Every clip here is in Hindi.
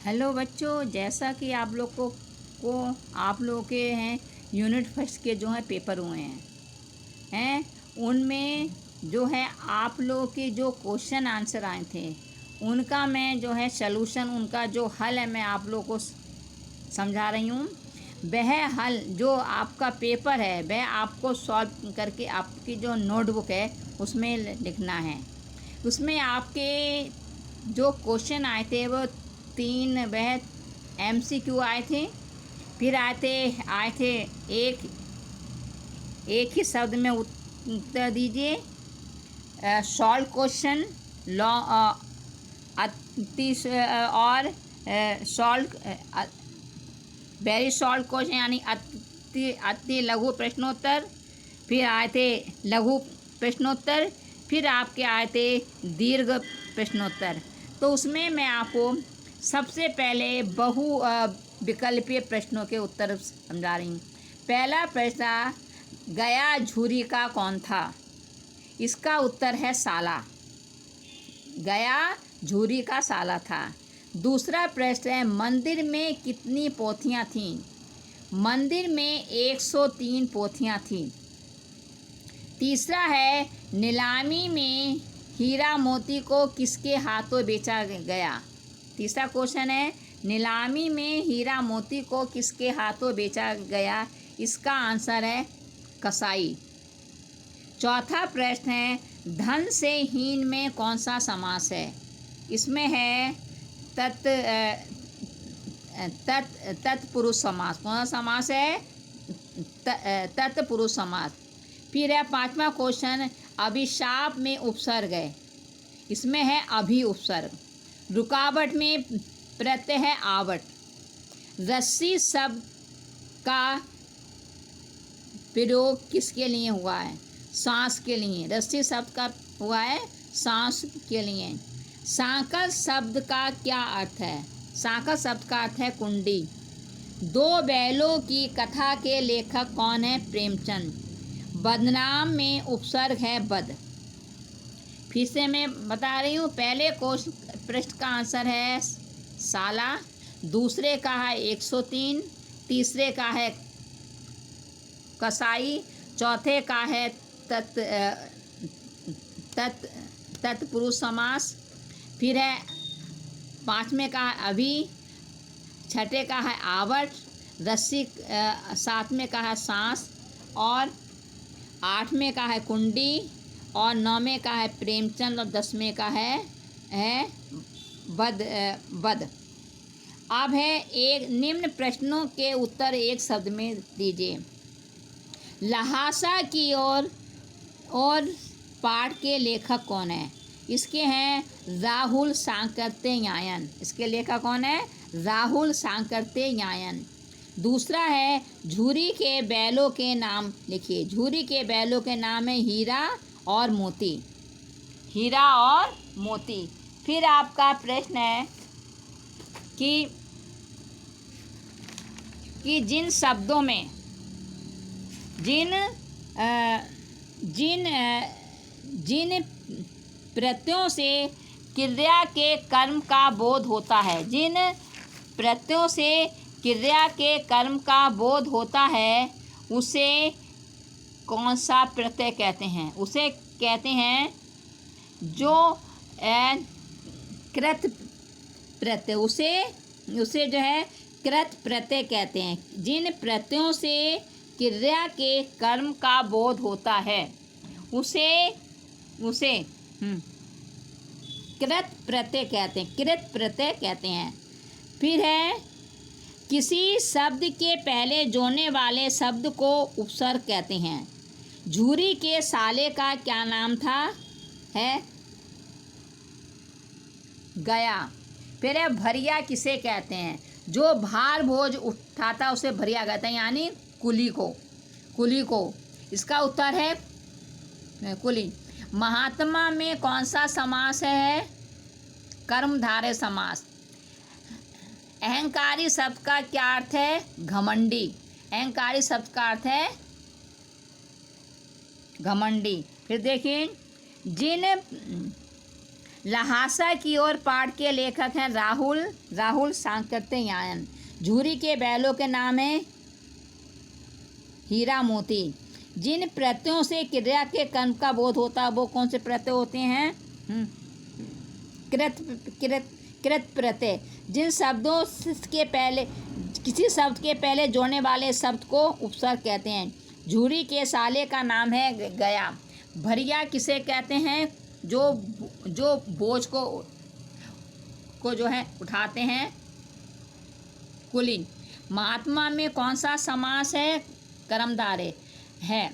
हेलो बच्चों, जैसा कि आप लोगों के हैं यूनिट फर्स्ट के जो हैं पेपर हुए हैं उनमें जो है आप लोगों के जो क्वेश्चन आंसर आए थे उनका मैं जो है सलूशन, उनका जो हल है मैं आप लोगों को समझा रही हूँ। वह हल जो आपका पेपर है वह आपको सॉल्व करके आपकी जो नोटबुक है उसमें लिखना है। उसमें आपके जो क्वेश्चन आए थे वो तीन वह MCQ आए थे। फिर आए थे एक ही शब्द में उत्तर दीजिए। शॉर्ट क्वेश्चन, लॉन्ग अति और शॉर्ट वेरी शॉर्ट क्वेश्चन यानी अति लघु प्रश्नोत्तर। फिर आए थे लघु प्रश्नोत्तर। फिर आपके आए थे दीर्घ प्रश्नोत्तर। तो उसमें मैं आपको सबसे पहले बहु विकल्पीय प्रश्नों के उत्तर समझा रही हूँ। पहला प्रश्न, गया झूरी का कौन था? इसका उत्तर है साला। गया झूरी का साला था। दूसरा प्रश्न है, मंदिर में कितनी पोथियाँ थीं? मंदिर में 103 पोथियाँ थीं। तीसरा है, नीलामी में हीरा मोती को किसके हाथों बेचा गया? तीसरा क्वेश्चन है, नीलामी में हीरा मोती को किसके हाथों बेचा गया? इसका आंसर है कसाई। चौथा प्रश्न है, धन से हीन में कौन सा समास है? इसमें है तत्पुरुष समास। कौन सा समास है? तत्पुरुष समास। फिर है पांचवा क्वेश्चन, अभिशाप में उपसर्ग है। इसमें है अभि उपसर्ग। रुकावट में प्रत्यय है आवट। रस्सी शब्द का प्रयोग किसके लिए हुआ है? सांस के लिए। रस्सी शब्द का हुआ है सांस के लिए। सांकल शब्द का क्या अर्थ है? सांकल शब्द का अर्थ है कुंडी। दो बैलों की कथा के लेखक कौन है? प्रेमचंद। बदनाम में उपसर्ग है बद। फिर से मैं बता रही हूँ, पहले प्रश्न का आंसर है साला, दूसरे का है 103, तीसरे का है कसाई, चौथे का है तत्पुरुष समास। फिर है पांचवें का है अभी, छठे का है आवट, रस्सी, सातवें का है सांस, और आठवें का है कुंडी, और नौवें का है प्रेमचंद, और 10वें का है बद। अब है एक निम्न प्रश्नों के उत्तर एक शब्द में दीजिए। लहासा की और पाठ के लेखक कौन है? इसके हैं राहुल सांकृत्यायन। इसके लेखक कौन है? राहुल सांकृत्यायन। दूसरा है, झूरी के बैलों के नाम लिखिए। झूरी के बैलों के नाम है हीरा और मोती। हीरा और मोती। फिर आपका प्रश्न है कि जिन शब्दों में जिन प्रत्ययों से क्रिया के कर्म का बोध होता है, जिन प्रत्ययों से क्रिया के कर्म का बोध होता है उसे कौन सा प्रत्यय कहते हैं? उसे कहते हैं जो कृत प्रत्यय। उसे जो है कृत प्रत्यय कहते हैं। जिन प्रत्ययों से क्रिया के कर्म का बोध होता है उसे कृत प्रत्यय कहते हैं। कृत प्रत्यय कहते हैं। फिर है, किसी शब्द के पहले जोड़ने वाले शब्द को उपसर्ग कहते हैं। झूरी के साले का क्या नाम था? है गया। फिर है, भरिया किसे कहते हैं? जो भार बोझ उठाता उसे भरिया कहते हैं, यानी कुली को। इसका उत्तर है कुली। महात्मा में कौन सा समास है? कर्मधारय समास। अहंकारी शब्द का क्या अर्थ है? घमंडी। अहंकारी शब्द का अर्थ है घमंडी। फिर देखिए, ल्हासा की ओर पाठ के लेखक हैं राहुल सांकृत्यायन। झूरी के बैलों के नाम है हीरा मोती। जिन प्रत्ययों से क्रिया के कर्म का बोध होता है वो कौन से प्रत्यय होते हैं? कृत प्रत्यय। जिन शब्दों के पहले किसी शब्द के पहले जोड़ने वाले शब्द को उपसर्ग कहते हैं। झूरी के साले का नाम है गया। भरिया किसे कहते हैं? जो बोझ को जो है उठाते हैं। कुलीन। महात्मा में कौन सा समास है? कर्मधारय है।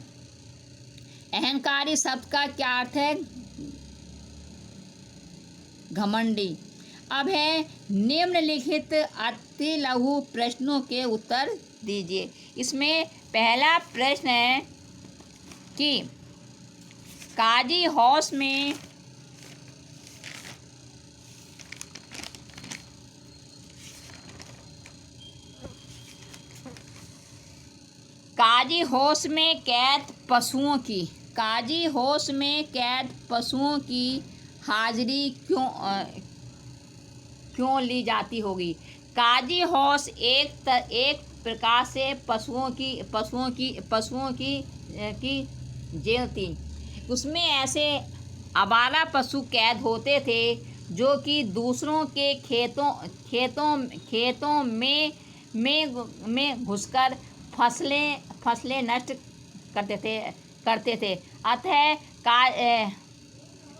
अहंकारी शब्द का क्या अर्थ है? घमंडी। अब है निम्नलिखित अति लघु प्रश्नों के उत्तर दीजिए। इसमें पहला प्रश्न है कि काजी हाउस में कैद पशुओं की हाजिरी क्यों ली जाती होगी? काजी हाउस एक प्रकार से पशुओं की जेल थी। उसमें ऐसे आवारा पशु कैद होते थे जो कि दूसरों के खेतों में घुसकर फसलें नष्ट करते थे। अतः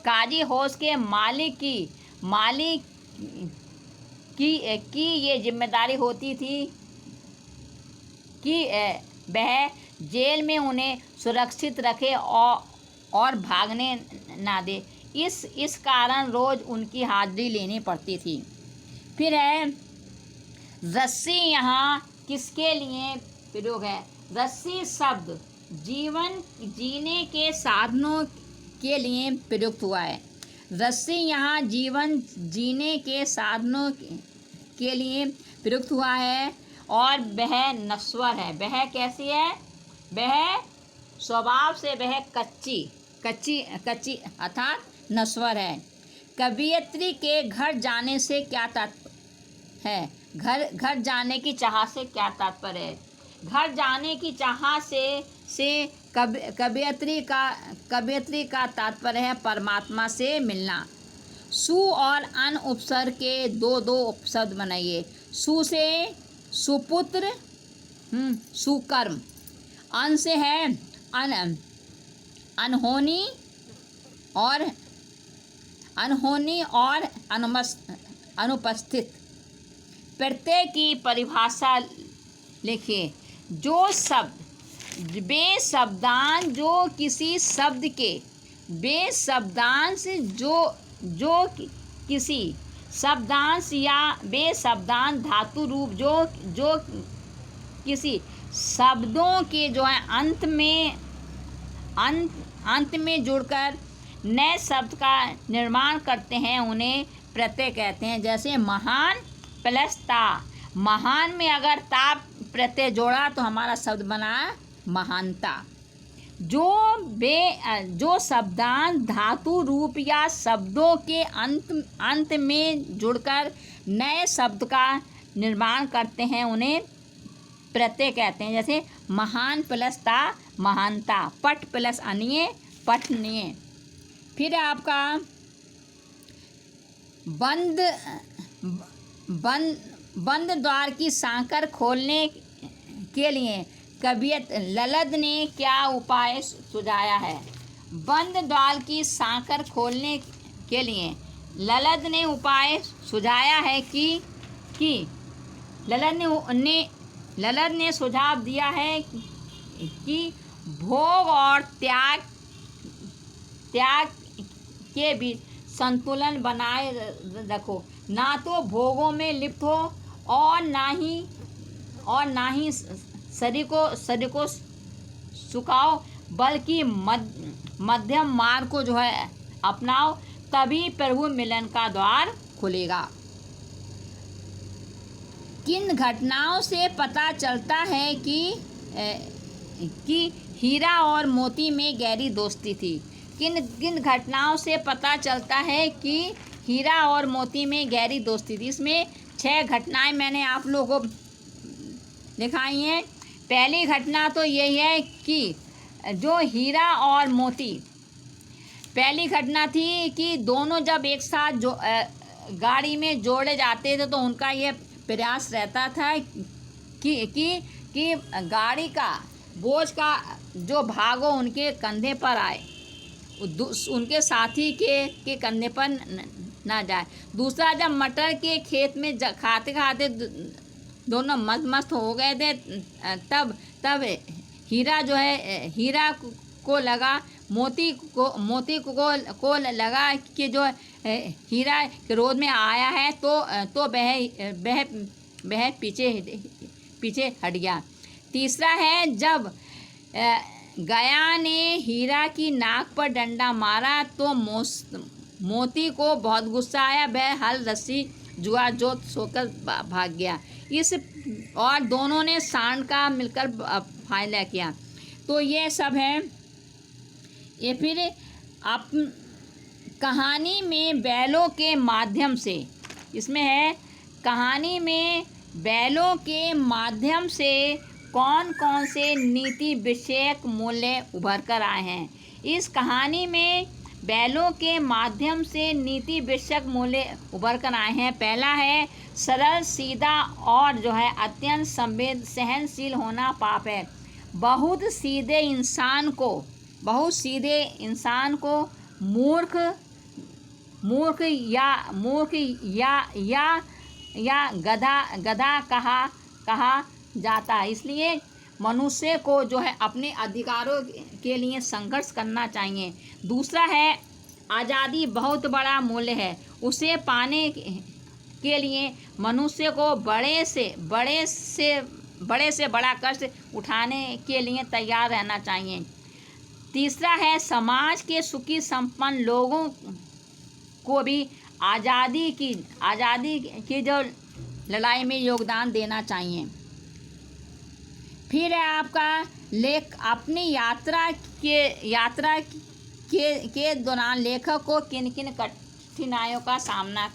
काजी हाउस के मालिक की ये जिम्मेदारी होती थी कि वह जेल में उन्हें सुरक्षित रखे और भागने ना दे। इस कारण रोज उनकी हाजिरी लेनी पड़ती थी। फिर है रस्सी यहाँ किसके लिए प्रयोग है? रस्सी शब्द जीवन जीने के साधनों के लिए प्रयुक्त हुआ है। रस्सी यहाँ जीवन जीने के साधनों के लिए प्रयुक्त हुआ है और वह नश्वर है। वह कैसी है? वह स्वभाव से वह कच्ची अर्थात नश्वर है। कवियत्री के घर जाने से क्या तात्पर्य है? घर जाने की चाह से क्या तात्पर्य है? घर जाने की चाह से कवियत्री का तात्पर्य है परमात्मा से मिलना। सु और अन उपसर्ग के दो उपशब्द बनाइए। सु से सुपुत्र, सुकर्म। अन से है अनहोनी और अनुपस्थित। प्रत्यय की परिभाषा लिखिए। जो शब्द बेशब्दांश जो किसी शब्द के बेशब्दांश जो किसी शब्दांश या बेशब्दांश धातु रूप जो किसी शब्दों के जो है अंत में जुड़कर नए शब्द का निर्माण करते हैं उन्हें प्रत्यय कहते हैं। जैसे महान प्लस ता। महान में अगर ता प्रत्यय जोड़ा तो हमारा शब्द बना महानता। जो शब्दांश धातु रूप या शब्दों के अंत में जुड़कर नए शब्द का निर्माण करते हैं उन्हें प्रत्यय कहते हैं। जैसे महान प्लस ता महानता। पट प्लस अनिय पठनीय। फिर आपका बंद द्वार की सांकर खोलने के लिए कवियत ललद ने क्या उपाय सुझाया है? बंद द्वार की सांकर खोलने के लिए ललद ने उपाय सुझाया है कि ललद ने सुझाव दिया है कि भोग और त्याग के बीच संतुलन बनाए रखो। ना तो भोगों में लिप्त हो और ना ही शरीर को सुखाओ, बल्कि मध्यम मार्ग को जो है अपनाओ, तभी प्रभु मिलन का द्वार खुलेगा। किन घटनाओं से पता चलता है कि हीरा और मोती में गहरी दोस्ती थी? किन किन घटनाओं से पता चलता है कि हीरा और मोती में गहरी दोस्ती थी। इसमें 6 घटनाएं मैंने आप लोगों को दिखाई हैं। पहली घटना तो यही है कि जो हीरा और मोती, पहली घटना थी कि दोनों जब एक साथ जो गाड़ी में जोड़े जाते थे तो उनका ये प्रयास रहता था कि गाड़ी का बोझ का जो भाग हो उनके कंधे पर आए, उनके साथी के कंधे पर ना जाए। दूसरा, जब मटर के खेत में खाते खाते दोनों मस्त हो गए थे, तब हीरा जो है, हीरा को लगा मोती को लगा कि जो हीरा क्रोध में आया है तो वह पीछे हट गया। तीसरा है, जब गया ने हीरा की नाक पर डंडा मारा तो मोती को बहुत गुस्सा आया, वह हल रस्सी जुआ जोत सोकर भाग गया। और दोनों ने सांड का मिलकर फायदा किया। तो ये सब है। ये फिर आप कहानी में बैलों के माध्यम से, इसमें है कहानी में बैलों के माध्यम से कौन कौन से नीति विषयक मूल्य उभर कर आए हैं। इस कहानी में बैलों के माध्यम से नीति विषयक मूल्य उभर कर आए हैं। पहला है, सरल सीधा और जो है अत्यंत सहनशील होना पाप है। बहुत सीधे इंसान को मूर्ख या गधा कहा जाता है। इसलिए मनुष्य को जो है अपने अधिकारों के लिए संघर्ष करना चाहिए। दूसरा है, आज़ादी बहुत बड़ा मूल्य है। उसे पाने के लिए मनुष्य को बड़े से बड़ा कष्ट उठाने के लिए तैयार रहना चाहिए। तीसरा है, समाज के सुखी संपन्न लोगों को भी आज़ादी की जो लड़ाई में योगदान देना चाहिए। फिर है आपका अपनी यात्रा के दौरान लेखक को किन किन कठिनाइयों का सामना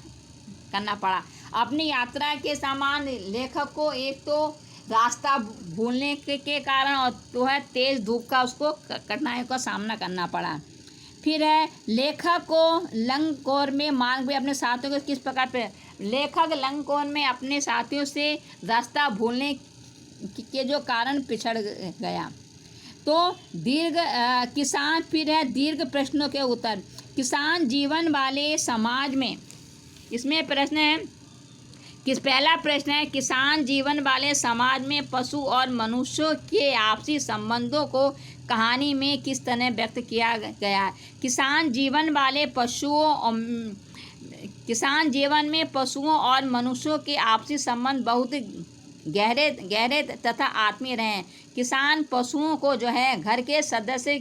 करना पड़ा। अपनी यात्रा के समान लेखक को एक तो रास्ता भूलने के कारण और तो है तेज धूप का उसको कठिनाइयों का सामना करना पड़ा। फिर है, लेखक को लंगकोर में मार्ग में अपने साथियों को किस प्रकार पे, लेखक लंगकोर में अपने साथियों से रास्ता भूलने के जो कारण पिछड़ गया। तो किसान, फिर है दीर्घ प्रश्नों के उत्तर। किसान जीवन वाले समाज में, इसमें प्रश्न है पहला प्रश्न है, किसान जीवन वाले समाज में पशु और मनुष्यों के आपसी संबंधों को कहानी में किस तरह व्यक्त किया गया है। किसान जीवन में पशुओं और मनुष्यों के आपसी संबंध बहुत गहरे तथा आत्मीय रहे हैं। किसान पशुओं को जो है घर के सदस्य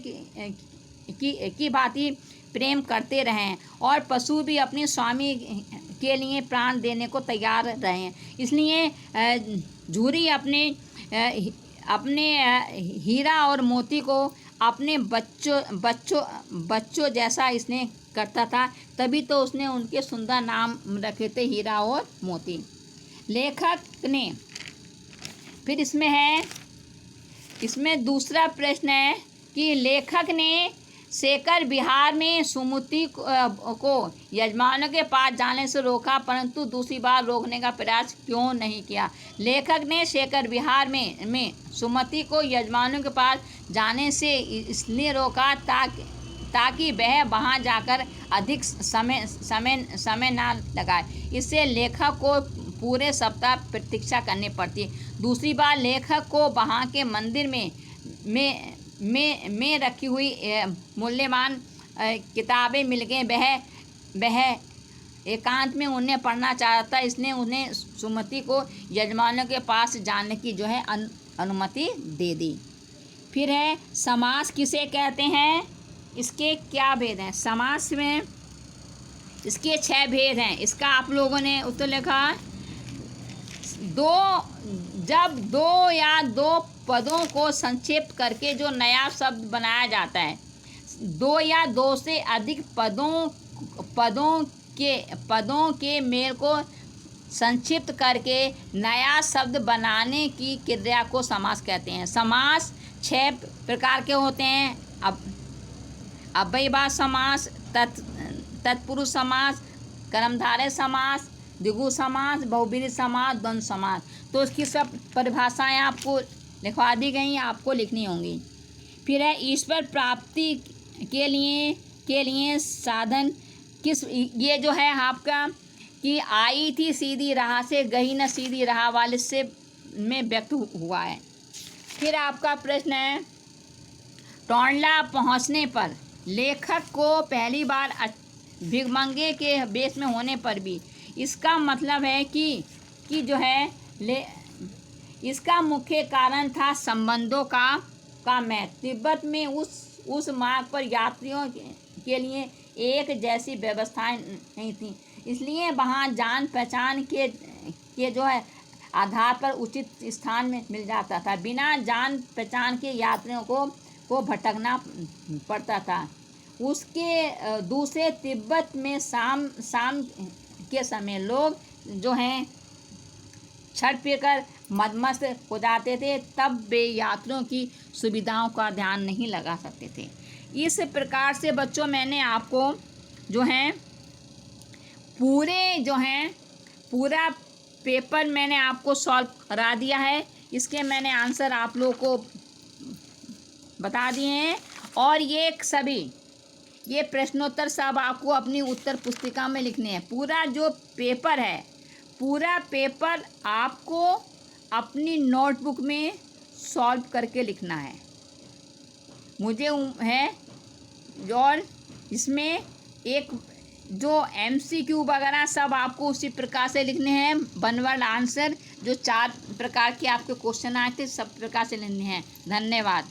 की भांति प्रेम करते रहें और पशु भी अपने स्वामी के लिए प्राण देने को तैयार रहें। इसलिए झूरी अपने हीरा और मोती को अपने बच्चों जैसा इसने करता था, तभी तो उसने उनके सुंदर नाम रखे थे, हीरा और मोती। लेखक ने फिर इसमें दूसरा प्रश्न है कि लेखक ने शेखर विहार में सुमति को यजमानों के पास जाने से रोका, परंतु दूसरी बार रोकने का प्रयास क्यों नहीं किया। लेखक ने शेखर विहार में सुमति को यजमानों के पास जाने से इसलिए रोका ताकि वह वहां जाकर अधिक समय ना लगाए। इससे लेखक को पूरे सप्ताह प्रतीक्षा करनी पड़ती। दूसरी बार लेखक को वहां के मंदिर में रखी हुई मूल्यवान किताबें मिल गई। वह एकांत में उन्हें पढ़ना चाहता, इसने उन्हें सुमति को यजमानों के पास जाने की जो है अनुमति दे दी। फिर है, समास किसे कहते हैं, इसके क्या भेद हैं। समास में इसके 6 भेद हैं। इसका आप लोगों ने उत्तर लिखा, जब दो या दो पदों को संक्षेप करके जो नया शब्द बनाया जाता है। दो या दो से अधिक पदों के मेल को संक्षिप्त करके नया शब्द बनाने की क्रिया को समास कहते हैं। समास 6 प्रकार के होते हैं। अव्ययभाव समास, तत्पुरुष समास, कर्मधारय समास, द्विगु समास, बहुब्रीहि समास, द्वंद्व समास। तो इसकी सब परिभाषाएं आपको लिखवा दी गई, आपको लिखनी होंगी। फिर है ईश्वर प्राप्ति के लिए साधन किस, ये जो है आपका कि आई थी सीधी राह से गई न सीधी राह वाले से में व्यक्त हुआ है। फिर आपका प्रश्न है टोंडला पहुंचने पर लेखक को पहली बार भिखमंगे के वेश में होने पर भी, इसका मतलब है कि जो है इसका मुख्य कारण था संबंधों का मैं तिब्बत में उस मार्ग पर यात्रियों के लिए एक जैसी व्यवस्थाएं नहीं थी, इसलिए वहाँ जान पहचान के जो है आधार पर उचित स्थान में मिल जाता था। बिना जान पहचान के यात्रियों को भटकना पड़ता था। उसके दूसरे तिब्बत में शाम के समय लोग जो हैं छठ पीकर मदमस्त हो जाते थे, तब वे यात्रियों की सुविधाओं का ध्यान नहीं लगा सकते थे। इस प्रकार से बच्चों मैंने आपको जो हैं पूरा पेपर मैंने आपको सॉल्व करा दिया है। इसके मैंने आंसर आप लोगों को बता दिए हैं, और ये प्रश्नोत्तर सब आपको अपनी उत्तर पुस्तिका में लिखने हैं। पूरा जो पेपर है, पूरा पेपर आपको अपनी नोटबुक में सॉल्व करके लिखना है। मुझे है और इसमें एक जो MCQ वगैरह सब आपको उसी प्रकार से लिखने हैं। वन वर्ड आंसर जो 4 प्रकार के आपके क्वेश्चन आए थे सब प्रकार से लिखने हैं। धन्यवाद।